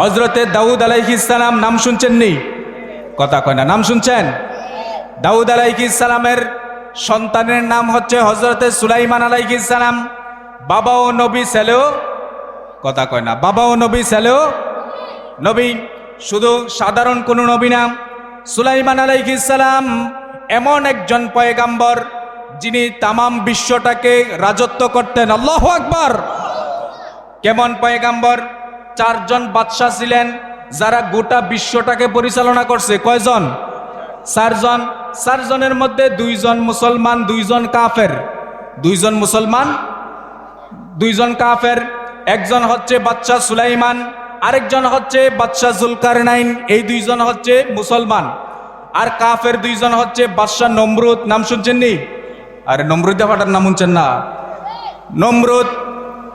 হযরতে দাউদ আলাইহিস সালাম নাম শুনছেন নি? কথা কয় না, নাম শুনছেন? দাউদ আলাইহিস সালামের সন্তানের নাম হচ্ছে হযরতে সুলাইমান আলাইহিস সালাম। বাবাও নবী, ছেলেও, কথা কয় না, বাবাও নবী, ছেলেও নবী। শুধু সাধারণ কোনো নবী না, সুলাইমান আলাইহিস সালাম এমন একজন পয়গাম্বর যিনি তামাম বিশ্বটাকে রাজত্ব করতেন। আল্লাহু আকবার। কেমন পয়গাম্বর? চারজন বাদশা ছিলেন যারা গোটা বিশ্বটাকে পরিচালনা করছে। কয়জন? চারজন। চারজনের মধ্যে দুইজন মুসলমান, দুইজন কাফের। দুইজন মুসলমান, দুইজন কাফের। একজন হচ্ছে বাদশা সুলাইমান, আরেকজন হচ্ছে বাদশা জুলকারনাইন। এই দুইজন হচ্ছে মুসলমান। আর কাফের দুইজন হচ্ছে বাদশা নমরুদ। নাম শুনছেন নি? আরে নমরুদ দেখাটার নাম শুনছেন না? নমরুদ।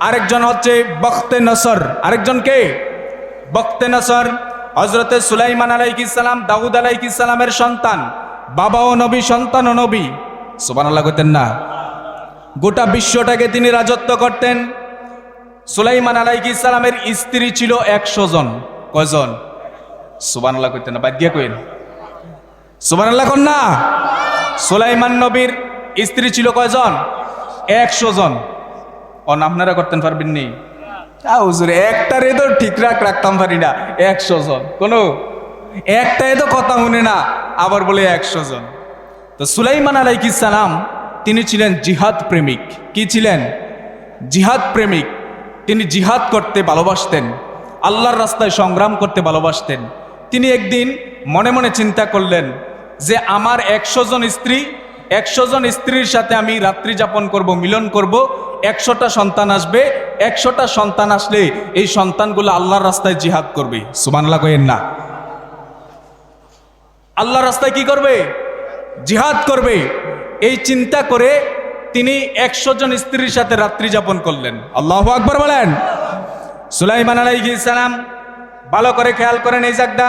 আরেকজন হচ্ছে বখতে নসর। আরেকজন কে? বখতে নসর। হযরতে সুলাইমান আলাইহিস সালাম দাউদ আলাইহিস সালামের সন্তান, বাবাও নবী, সন্তানও নবী। সুবহানাল্লাহ কইতেন না? গোটা বিশ্বটাকে তিনি রাজত্ব করতেন। সুলাইমান আলাইহিস সালামের স্ত্রী ছিল 100 জন। কয়জন? সুবহানাল্লাহ কইতেন না? বাদ দিয়া কইন সুবহানাল্লাহ কোন না? সুলাইমান নবীর স্ত্রী ছিল কয়জন? 100 জন। আপনারা করতেন পারবেন নি? হুজুরে একটারে তো ঠিক রাখতাম পারি না, 100 জন। কোনো একটাই তো কথা শুনে না, আবার বলে 100 জন। তো সুলাইমান আলাইহিস সালাম তিনি ছিলেন জিহাদ প্রেমিক। কি ছিলেন? জিহাদ প্রেমিক। তিনি জিহাদ করতে ভালোবাসতেন, আল্লাহর রাস্তায় সংগ্রাম করতে ভালোবাসতেন। তিনি একদিন মনে মনে চিন্তা করলেন যে আমার 100 জন স্ত্রী, 100 জন স্ত্রীর সাথে আমি রাত্রি যাপন করব, মিলন করব। 100টা সন্তান আসবে। 100টা সন্তান আসলে এই সন্তানগুলো আল্লাহর রাস্তায় জিহাদ করবে। সুবহানাল্লাহ কইেন না? আল্লাহর রাস্তায় কি করবে? জিহাদ করবে। এই চিন্তা করে তিনি 100 জন স্ত্রীর সাথে রাত্রি যাপন করলেন। আল্লাহু আকবার বলেন। সুলাইমান আলাইহিস সালাম, ভালো করে খেয়াল করেন এই জায়গাটা।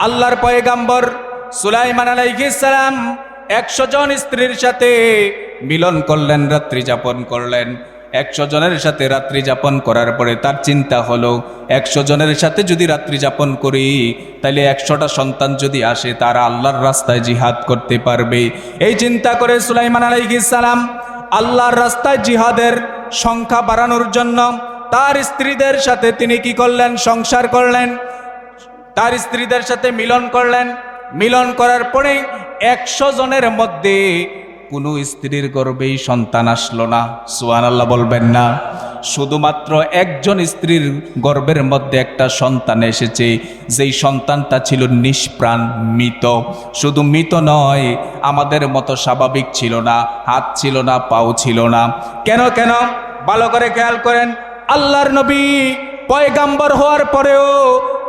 আল্লাহর পয়গাম্বর সুলাইমান আলাইহিস সালাম 100 জন স্ত্রীর সাথে মিলন করলেন, রাত্রি যাপন করলেন। 100 জনের সাথে রাত্রি যাপন করার পরে তার চিন্তা হলো 100 জনের সাথে যদি রাত্রি যাপন করি তাহলে 100টা সন্তান যদি আসে তারা আল্লাহর রাস্তায় জিহাদ করতে পারবে। এই চিন্তা করে সুলাইমান আলাইহিস সালাম আল্লাহর রাস্তায় জিহাদের সংখ্যা বাড়ানোর জন্য তার স্ত্রীদের সাথে তিনি কি করলেন? সংসার করলেন। তার স্ত্রীদের সাথে মিলন করলেন। মিলন করার পরে 100 জনের মধ্যে কোনো স্ত্রীর গর্ভেই সন্তান আসলো না। সুবহানাল্লাহ বলবেন না? শুধুমাত্র একজন স্ত্রীর গর্ভের মধ্যে একটা সন্তান এসেছে, যেই সন্তানটা ছিল নিষ্প্রাণ, মৃত। শুধু মৃত নয়, আমাদের মতো স্বাভাবিক ছিল না, হাত ছিল না, পাও ছিল না। কেন কেন? ভালো করে খেয়াল করেন। আল্লাহর নবী পয়গাম্বর হওয়ার পরেও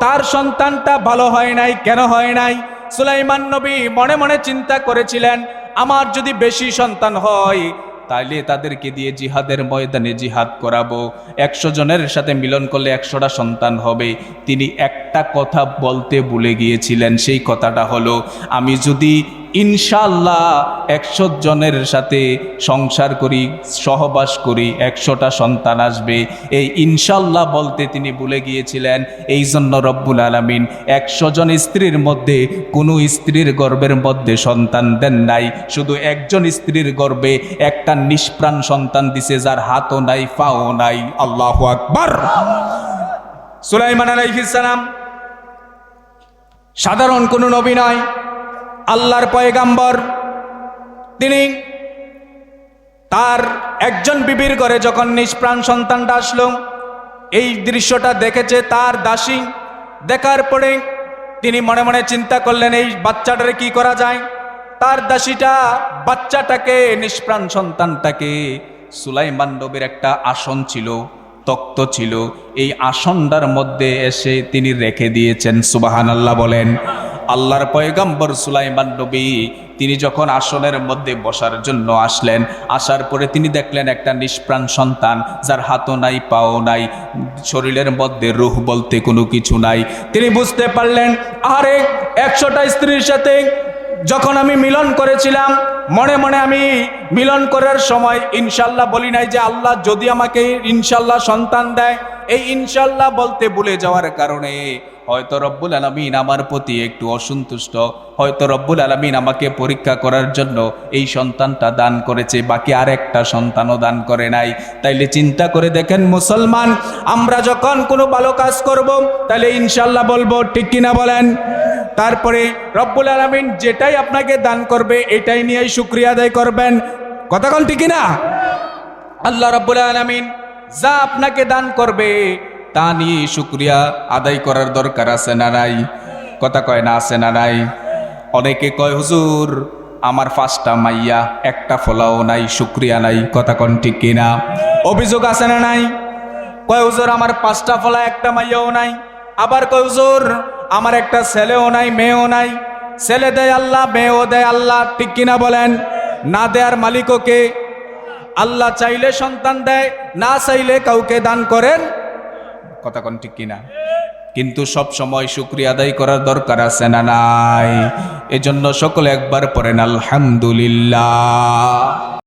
তার সন্তানটা ভালো হয় নাই। কেন হয় নাই? সুলাইমান নবী মনে মনে চিন্তা করেছিলেন আমার যদি বেশি সন্তান হয় তাইলে তাদেরকে দিয়ে জিহাদের ময়দানে জিহাদ করাবো। 100 জনের সাথে মিলন করলে 100টা সন্তান হবে। তিনি একটা কথা বলতে ভুলে গিয়েছিলেন। সেই কথাটা হলো আমি যদি ইনশাআল্লাহ 100 জনের সাথে সংসার করি, সহবাস করি, 100টা সন্তান আসবে। এই ইনশাআল্লাহ বলতে তিনি ভুলে গিয়েছিলেন। এই জন্য রব্বুল আলামিন 100 জন স্ত্রীর মধ্যে কোনো স্ত্রীর গর্ভের মধ্যে সন্তান দেন নাই। শুধু একজন স্ত্রীর গর্ভে একটা নিষ্প্রাণ সন্তান দিছে, যার হাতও নাই, পাও নাই। আল্লাহু আকবার। সুলাইমান আলাইহিস সালাম সাধারণ কোনো নবী নয়, আল্লাহর পয়গাম্বর। তিনি তার একজন বিবির ঘরে যখন নিষ্প্রাণ সন্তানটা আসলো, এই দৃশ্যটা দেখেছে তার দাসী। দেখার পরে তিনি মনে মনে চিন্তা করলেন এই বাচ্চাটারে কি করা যায়। তার দাসীটা বাচ্চাটাকে, নিষ্প্রাণ সন্তানটাকে, সুলাইমান নবীর একটা আসন ছিল, তক্ত ছিল, এই আসনটার মধ্যে এসে তিনি রেখে দিয়েছেন। সুবহানাল্লাহ বলেন। আল্লাহর পয়গম্বর সুলাইমান নবী তিনি যখন আসনের মধ্যে বসার জন্য আসলেন, আসার পরে তিনি দেখলেন একটা নিষ্প্রাণ সন্তান, যার হাতও নাই, পাও নাই, শরীরের মধ্যে রূহ বলতে কোনো কিছু নাই। তিনি বুঝতে পারলেন আরে 100টা স্ত্রীর সাথে যখন আমি মিলন করেছিলাম, মনে মনে আমি মিলন করার সময় ইনশাল্লাহ বলি নাই যে আল্লাহ যদি আমাকে ইনশাল্লাহ সন্তান দেয়। এই ইনশাল্লাহ বলতে ভুলে যাওয়ার কারণে হয়তো রব্বুল আলামিন আমার প্রতি একটু অসন্তুষ্ট, হয়তো রব্বুল আলামিন আমাকে পরীক্ষা করার জন্য এই সন্তানটা দান করেছে, বাকি আরেকটা সন্তানও দান করে নাই। তাইলে চিন্তা করে দেখেন মুসলমান, আমরা যখন কোনো ভালো কাজ করব তাহলে ইনশাল্লাহ বলবো, ঠিক কিনা বলেন? তারপরে রব্বুল আলামিন যেটাই আপনাকে দান করবে এটাই নিয়েই শুকরিয়া আদায় করবেন। কথা কোন ঠিক কিনা? আল্লাহ রব্বুল আলামিন যা আপনাকে দান করবে তা নিয়ে শুকরিয়া আদায় করার দরকার আছে না নাই? কথা কয় না, আছে না নাই? অনেকে কয় হুজুর আমার 5টা মাইয়া, একটা ফলাও নাই, শুকরিয়া নাই। কথা কোন ঠিক কিনা? অভিযোগ আছে না নাই? কয় হুজুর আমার 5টা ফলা, একটা মাইয়াও নাই। আবার কয় হুজুর আমার একটা ছেলেও নাই, মেয়েও নাই। ছেলে দেয় আল্লাহ, মেয়েও দেয় আল্লাহ, ঠিক কিনা বলেন? না দেয়ার মালিকও কে? আল্লাহ চাইলে সন্তান দেয়, না চাইলে কাউকে দান করেন। কথা কোন ঠিক কিনা? কিন্তু সব সময় শুকরিয়া আদায় করার দরকার আছে না নাই? এজন্য সকলে একবার পড়েন আলহামদুলিল্লাহ।